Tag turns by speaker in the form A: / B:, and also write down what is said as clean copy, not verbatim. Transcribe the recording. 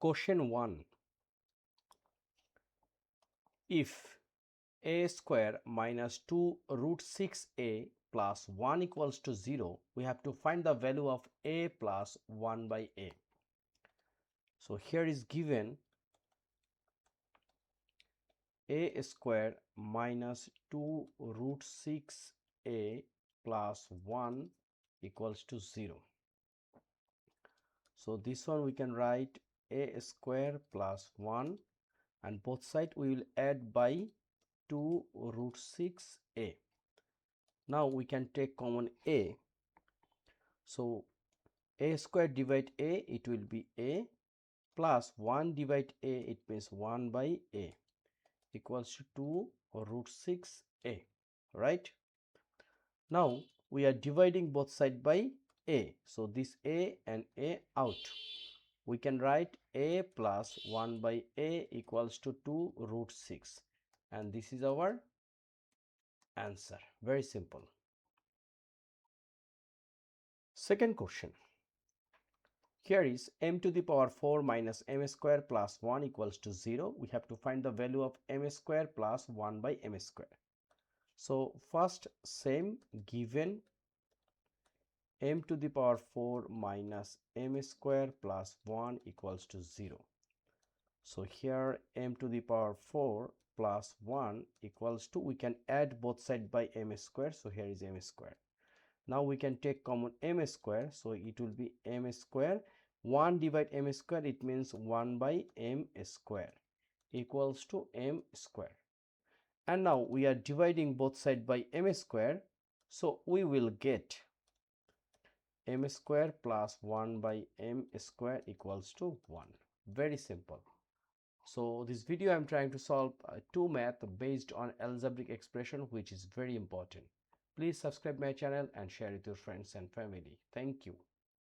A: Question 1. If a square minus 2 root 6a plus 1 equals to 0, we have to find the value of a plus 1 by a. So here is given a square minus 2 root 6a plus 1 equals to 0. So this one we can write a square plus 1, and both sides we will add by 2 root 6a. Now we can take common a. So a square divide a, it will be a, plus 1 divide a, it means 1 by a, equals to 2 root 6a, right? Now we are dividing both sides by a, so this a and a out. We can write a plus 1 by a equals to 2 root 6, and this is our answer. Very simple. Second question. Here is m to the power 4 minus m square plus 1 equals to 0. We have to find the value of m square plus 1 by m square. So first, same, given m to the power 4 minus m square plus 1 equals to 0. So here m to the power 4 plus 1 equals to, we can add both sides by m square, so here is m square. Now we can take common m square, so it will be m square. 1 divide m square, it means 1 by m square equals to m square. And now we are dividing both sides by m square, so we will get m square plus 1 by m square equals to 1. Very simple. So this video I am trying to solve two math based on algebraic expression, which is very important. Please subscribe my channel and share with your friends and family. Thank you.